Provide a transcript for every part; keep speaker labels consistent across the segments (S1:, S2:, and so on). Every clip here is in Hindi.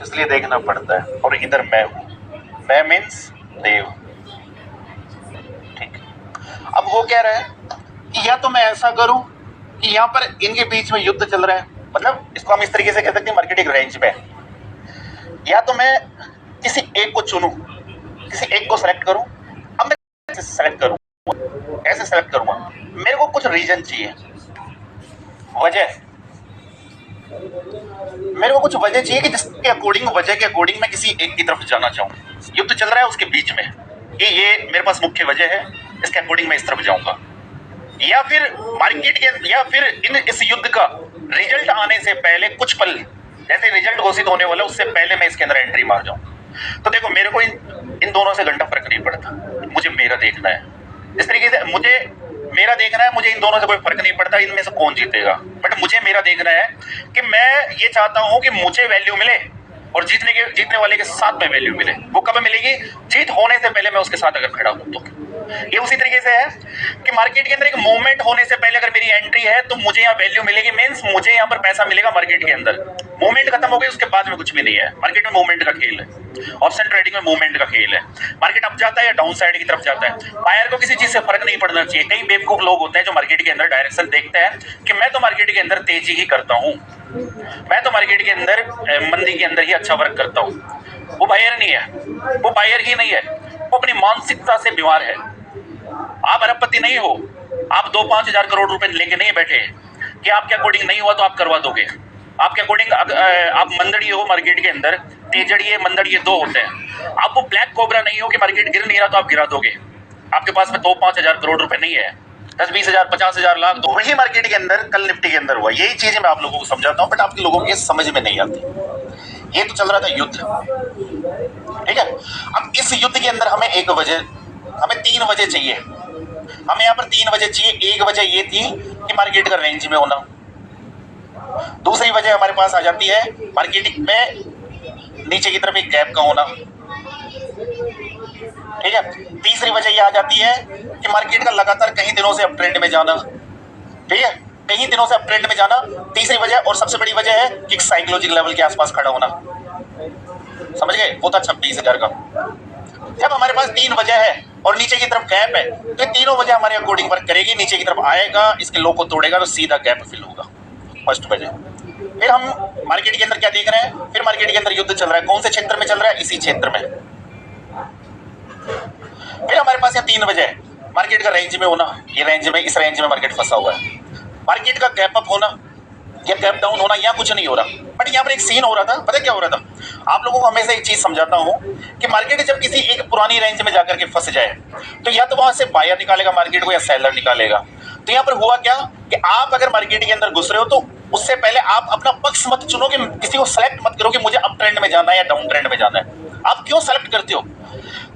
S1: इसलिए देखना पड़ता है। और इधर मैं हूँ, मैं मीन्स देव। ठीक, अब वो कह रहा है कि या तो मैं ऐसा करूं कि यहाँ पर इनके बीच में युद्ध चल रहा है, मतलब इसको हम इस तरीके से कह सकते हैं मार्केटिंग रेंज में, या तो मैं किसी एक को चुनूं, किसी एक को सेलेक्ट करूं। अब मैं कैसे सेलेक्ट करूं, कैसे सेलेक्ट करूंगा? मेरे को कुछ रीजन चाहिए, वजह, मेरे को कुछ वजह चाहिए कि जिसके अकॉर्डिंग, वजह के अकॉर्डिंग मैं किसी एक की तरफ जाना चाहूँ। युद्ध चल रहा है उसके बीच में, ये मेरे पास मुख्य वजह है, इसके अकॉर्डिंग मैं इस तरफ जाऊंगा। या फिर मार्केट के, या फिर इस युद्ध का रिजल्ट आने से पहले कुछ पल, जैसे रिजल्ट घोषित होने वाला उससे पहले मैं इसके अंदर एंट्री मार जाऊं। तो देखो मेरे को इन दोनों से घंटा फर्क नहीं पड़ता, मुझे मेरा देखना है। इस तरीके से मुझे मेरा देखना है, मुझे इन दोनों से कोई फर्क नहीं पड़ता इनमें से कौन जीतेगा, बट मुझे मेरा देखना है कि मैं ये चाहता हूं कि मुझे वैल्यू मिले और जीतने वाले के साथ में वैल्यू मिले। वो कब मिलेगी? जीत होने से पहले मैं उसके साथ अगर खड़ा हूं तो। ये उसी तरीके से है कि मार्केट के अंदर एक मूवमेंट होने से पहले अगर मेरी एंट्री है तो मुझे यहाँ वैल्यू मिलेगी, मींस मुझे यहाँ पर पैसा मिलेगा मार्केट के अंदर। मूवमेंट खत्म हो गई उसके बाद में कुछ भी नहीं है। मार्केट में मूवमेंट का खेल है, ऑप्शन ट्रेडिंग में मूवमेंट का खेल है। मार्केट अप जाता है या डाउन साइड की तरफ जाता है, बायर को किसी चीज से फर्क नहीं पड़ना चाहिए। कई बेवकूफ लोग होते हैं जो मार्केट के अंदर डायरेक्शन देखते हैं कि मैं तो मार्केट के अंदर तेजी ही करता हूँ, मैं तो मार्केट के अंदर मंदी के अंदर ही अच्छा वर्क करता हूँ। वो बायर नहीं है, वो बायर ही नहीं है, वो अपनी मानसिकता से बीमार है। आप अरबपति नहीं हो, आप 2-5 हजार करोड़ रुपए लेके नहीं बैठे कि आपके अकॉर्डिंग नहीं हुआ तो आप करवा दोगे। आपके अकॉर्डिंग आप मंदड़ी हो मार्केट के अंदर, तेजड़िए मंदड़िए दो होते हैं। आप वो ब्लैक कोबरा नहीं हो कि मार्केट गिर नहीं रहा तो आप गिरा दोगे। आपके पास में 2-5 हजार करोड़ रुपए नहीं है, 10-20 हजार 50 हजार लाख, तो वही मार्केट के अंदर कल निफ्टी के अंदर हुआ। यही चीजें मैं आप लोगों को समझाता हूँ, बट आपके लोगों की समझ में नहीं आती। ये तो चल रहा था युद्ध, ठीक है। अब इस युद्ध के अंदर हमें एक वजह, हमें 3 वजह चाहिए। हमें यहाँ पर 3 वजह चाहिए। एक वजह ये थी कि मार्केट का रेंज में होना। दूसरी वजह हमारे पास आ जाती है मार्केट में नीचे की तरफ एक गैप का होना, ठीक है। तीसरी वजह ये आ जाती है कि मार्केट का लगातार कई दिनों से अप ट्रेंड में जाना, ठीक है, कई दिनों से अप ट्रेंड में जाना। तीसरी वजह और सबसे बड़ी वजह है कि साइकोलॉजिकल लेवल के आसपास खड़ा होना। समझ गए? वो था 26,000 का। जब हमारे पास 3 वजह है और नीचे की तरफ गैप है तो तीनों वजह हमारे अकॉर्डिंग वर्क करेगी। नीचे की तरफ आएगा, इसके लो को तोड़ेगा तो सीधा गैप फिल होगा, फर्स्ट वजह। फिर हम मार्केट के अंदर क्या देख रहे हैं? फिर मार्केट के अंदर युद्ध चल रहा है। कौन से क्षेत्र में चल रहा है? इसी क्षेत्र में। फिर हमारे पास यहाँ 3 वजह है। मार्केट का रेंज में होना, ये रेंज में, इस रेंज में मार्केट फंसा हुआ है। मार्केट का गैप अप होना या गैप डाउन होना, यहाँ कुछ नहीं हो रहा, बट यहाँ पर एक सीन हो रहा था। पता क्या हो रहा था? आप लोगों को हमेशा एक चीज समझाता हूँ कि मार्केट जब किसी एक पुरानी रेंज में जाकर के फंस जाए तो या तो वहां से बायर निकालेगा मार्केट को या सेलर निकालेगा। तो यहाँ पर हुआ क्या कि आप अगर मार्केट के अंदर घुस रहे हो तो उससे पहले आप अपना पक्ष मत चुनो, कि किसी को सेलेक्ट मत करो कि मुझे अप ट्रेंड में जाना है या डाउन ट्रेंड में जाना है। आप क्यों सेलेक्ट करते हो?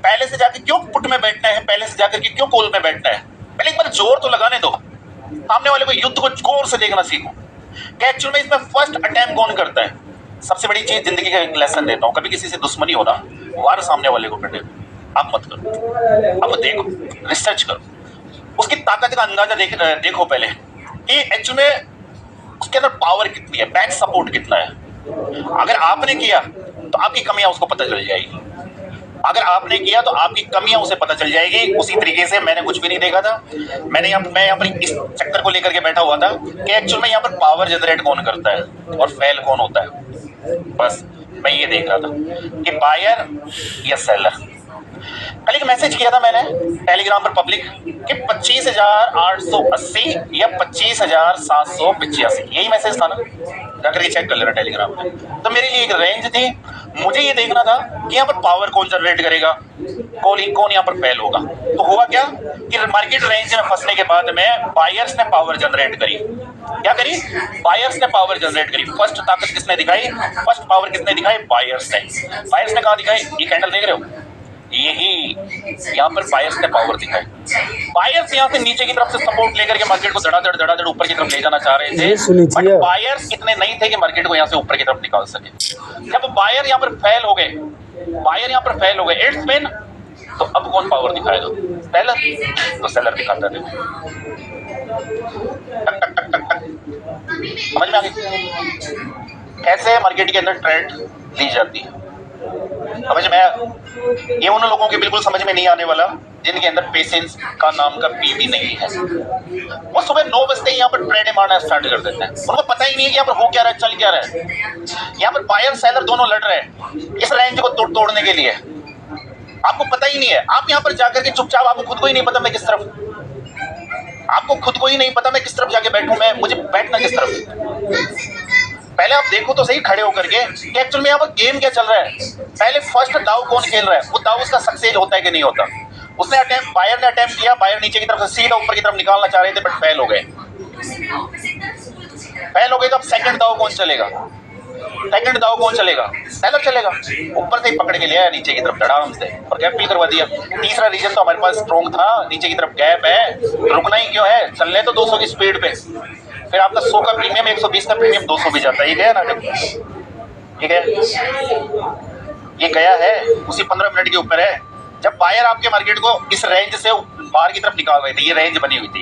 S1: पहले से जाकर क्यों पुट में बैठना है, पहले से जाकर के क्यों कॉल में बैठना है? पहले एक बार जोर तो लगाने दो, सामने वाले को युद्ध को गौर से देखना सीखो कि एक्चुअल में इसमें फर्स्ट अटैम्प्ट कौन करता है। सबसे बड़ी चीज जिंदगी का एक लेसन देता हूँ, कभी किसी से दुश्मनी हो ना, वार सामने वाले को कटे, आप मत करो। अब देखो, रिसर्च करो, उसकी ताकत का अंदाजा देखो पहले कि एक्चुअल में उसके अंदर पावर कितनी है, बैक सपोर्ट कितना है। अगर आपने किया तो आपकी कमियां उसको पता चल जाएगी, अगर आपने किया तो आपकी कमियां उसे पता चल जाएगी। उसी तरीके से मैंने कुछ भी नहीं देखा था, मैं यहाँ पर इस चक्कर को लेकर के बैठा हुआ था कि एक्चुअल में यहाँ पर पावर जनरेट कौन करता है और फेल कौन होता है। बस मैं ये देख रहा था कि बायर या सेलर। कल एक मैसेज किया था मैंने टेलीग्राम पर पब्लिक कि 25,880 या 25,785, यही मैसेज था ना, जाकर के चेक कर लेना टेलीग्राम पे। तो मेरे लिए एक रेंज थी, मुझे ये देखना था कि यहाँ पर पावर कौन जनरेट करेगा, कौन यहाँ पर फेल होगा। तो हुआ क्या कि मार्केट रेंज में फंसने के बाद में बायर्स ने पावर जनरेट करी। क्या करी? बायर्स ने पावर जनरेट करी। फर्स्ट ताकत किसने दिखाई? फर्स्ट पावर किसने दिखाई? बायर्स ने। बायर्स ने कहा दिखाई? ये कैंडल देख रहे हो, यही यहाँ पर बायर्स ने पावर दिखाई। बायर्स यहाँ से नीचे की तरफ से सपोर्ट लेकर के मार्केट को धड़ाधड़ ऊपर की तरफ ले जाना चाह रहे थे, बट बायर्स इतने नहीं थे कि मार्केट को यहाँ से ऊपर की तरफ निकाल सके। जब बायर यहाँ पर फेल हो गए, बायर यहाँ पर फेल हो गए, इट्स मीन, तो अब कौन पावर दिखाएगा? सेलर। तो सेलर दिखाता है, समझ में आ गई? कैसे मार्केट के अंदर ट्रेड ली जाती है। समझ में आया? ये उन लोगों के बिल्कुल समझ में नहीं आने वाला जिनके अंदर पेशेंस का नाम का पी भी नहीं है। वो सुबह 9 बजते ही यहाँ पर ट्रेड मारना स्टार्ट कर देते हैं। उनको पता ही नहीं है कि यहाँ पर हो क्या रहा है, चल क्या रहा है। यहाँ पर बायर सेलर दोनों लड़ रहे हैं इस रेंज को तोड़ने के लिए। आपको पता ही नहीं है, आप यहाँ पर जाकर के चुपचाप, आपको खुद को ही नहीं पता मैं किस तरफ, आपको खुद को ही नहीं पता मैं किस तरफ जाके बैठूं, मैं मुझे बैठना किस तरफ। पहले आप देखो तो सही खड़े होकर के कि एक्चुअल में यहाँ पर गेम क्या चल रहा है। पहले फर्स्ट दाव कौन खेल रहा है, वो दाव उसका सक्सेस होता है कि नहीं होता। उसने अटेम्प्ट, बायर ने अटेम्प्ट किया, बायर नीचे की तरफ से सीधा ऊपर की तरफ निकालना चाह रहे थे बट फेल हो गए। फेल हो गए तो अब सेकंड दाव कौन चलेगा, सेकंड दाव कौन चलेगा, सेलर चलेगा। ऊपर से ही पकड़ के ले आया नीचे की तरफ धड़ाम से और गैप फिल करवा दिया। तीसरा रीजन तो हमारे पास स्ट्रॉन्ग था, नीचे की तरफ गैप है, रुकना ही क्यों है, चलने तो 200 की स्पीड पे। फिर आपका 100 का प्रीमियम 120 का प्रीमियम 200 भी जाता है। ये गया ना, ये गया, ये गया है उसी 15 मिनट के ऊपर है जब बायर आपके मार्केट को इस रेंज से बाहर की तरफ निकाल रहे थे। ये रेंज बनी हुई थी,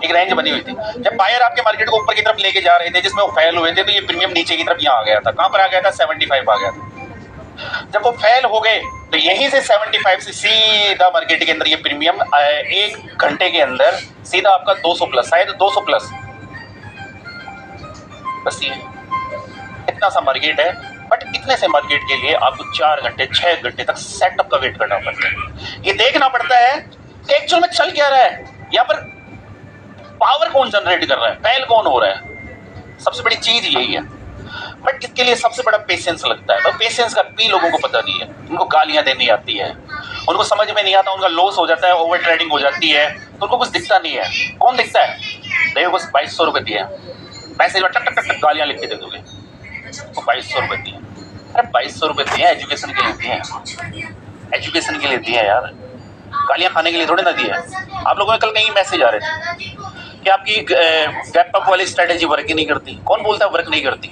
S1: एक रेंज बनी हुई थी। जब बायर आपके मार्केट को ऊपर की तरफ लेके जा रहे थे जिसमें वो फेल हुए थे, तो ये प्रीमियम नीचे की तरफ यहाँ आ गया था। कहां पर आ गया था, 75 आ गया था। जब वो फेल हो गए तो यहीं से 75 से सीधा मार्केट के अंदर ये प्रीमियम 1 घंटे के अंदर सीधा आपका 200 प्लस, शायद 200 प्लस। बस ये इतना सा मार्केट है, बट इतने से मार्केट के लिए आपको 4 घंटे 6 घंटे तक सेटअप का वेट करना पड़ता है। ये देखना पड़ता है कि एक्चुअल में चल क्या रहा है, यहाँ पर पावर कौन जनरेट कर रहा है, फेल कौन हो रहा है। सबसे बड़ी चीज यही है, बट इसके लिए सबसे बड़ा पेशेंस लगता है। तो पेशेंस का पी लोगों को पता नहीं है, उनको गालियां देनी आती है, उनको समझ में नहीं आता, उनका लॉस हो जाता है, ओवर ट्रेडिंग हो जाती है, तो उनको कुछ दिखता नहीं है। कौन दिखता है, देखो बस 2200 रुपये दिए, मैसेज में टक टक टक गालियां लिख के दे दोगे, तो 2200 रुपये दिए। अरे 2200 रुपये दिए एजुकेशन के लिए दिए, एजुकेशन के लिए दिए यार, गालियां खाने के लिए थोड़े ना दिए। आप लोगों में कल कहीं मैसेज आ रहे थे कि आपकी गैप अप वाली स्ट्रेटेजी वर्क ही नहीं करती। कौन बोलता है वर्क नहीं करती,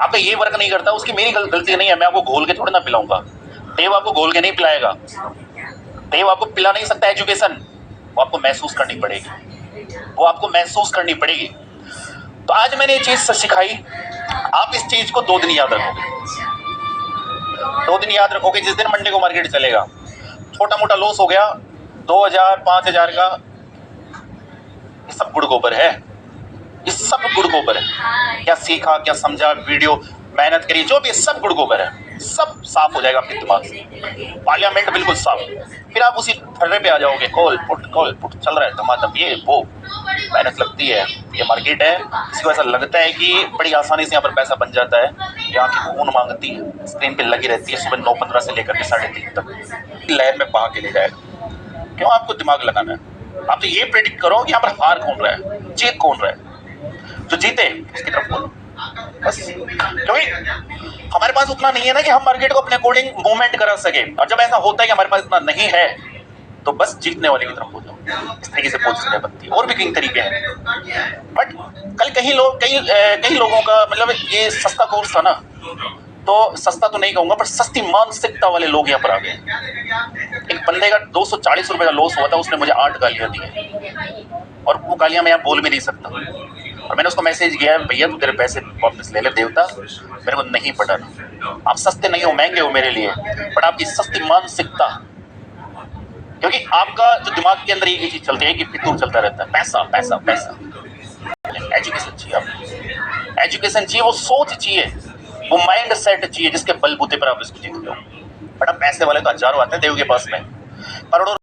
S1: आपका ये वर्क नहीं करता उसकी मेरी गलती नहीं है। मैं आपको घोल के थोड़े ना पिलाऊंगा, देव आपको घोल के नहीं पिलाएगा, देव आपको पिला नहीं सकता एजुकेशन। वो आपको महसूस करनी पड़ेगी, वो आपको महसूस करनी पड़ेगी। तो आज मैंने ये चीज सिखाई, आप इस चीज को 2 दिन याद रखोगे, 2 दिन याद रखोगे। जिस दिन मंडे को मार्केट चलेगा, छोटा मोटा लॉस हो गया 2000 5000 का, ये सब गुड़ गोबर है, ये सब गुड़ गोबर है। क्या सीखा, क्या समझा, वीडियो मेहनत करी, जो भी सब गुड़ गोबर है, सब साफ हो जाएगा आपके दिमाग से, पार्लियामेंट बिल्कुल साफ। फिर आप उसी फर्रे पे आ जाओगे, कॉल पुट चल रहा है धमाधम, ये वो मेहनत लगती है। ये मार्केट है, इसको ऐसा लगता है कि बड़ी आसानी से यहाँ पर पैसा बन जाता है। यहाँ की खून मांगती है, स्क्रीन पे लगी रहती है सुबह 9:15 से लेकर के 3:30 तक, लहर में बहा के ले जाएगा। क्यों आपको दिमाग लगाना है, आप तो ये प्रेडिक्ट करो कि यहाँ पर हार कौन रहा है, जीत कौन रहा है। जो जीते उसकी तरफ बोलो बस, क्योंकि हमारे पास उतना नहीं है ना कि हम मार्केट को अपने अकॉर्डिंग मूवमेंट करा सके। और जब ऐसा होता है कि हमारे पास इतना नहीं है, तो बस जीतने वाले की तरफ हो जाओ। इस तरीके से पोजीशन बनती है, और भी कई तरीके हैं। बट कल कई लोगों का मतलब ये सस्ता कोर्स था ना, तो सस्ता तो नहीं कहूंगा पर सस्ती मानसिकता वाले लोग यहाँ पर आ गए। एक बंदे का 240 रुपए का लॉस हुआ था, उसने मुझे 8 गालियां दी, और वो गालियां मैं यहाँ बोल भी नहीं सकता। और मैंने उसको मैसेज किया, भैया तू तेरे पैसे वापस ले ले देवता, मेरे को नहीं पढ़ना। आप सस्ते नहीं हो, महंगे हो मेरे लिए, बट आपकी सस्ती मानसिकता, क्योंकि आपका जो दिमाग के अंदर ये चीज चलती है कि फितूर चलता रहता है, पैसा पैसा पैसा। एजुकेशन चाहिए आपको, एजुकेशन चाहिए, वो सोच चाहिए, वो माइंड सेट चाहिए जिसके बलबूते पर आप इसको जीतते हो। बट अब पैसे वाले तो हजारों आते हैं देव के पास में, करोड़ों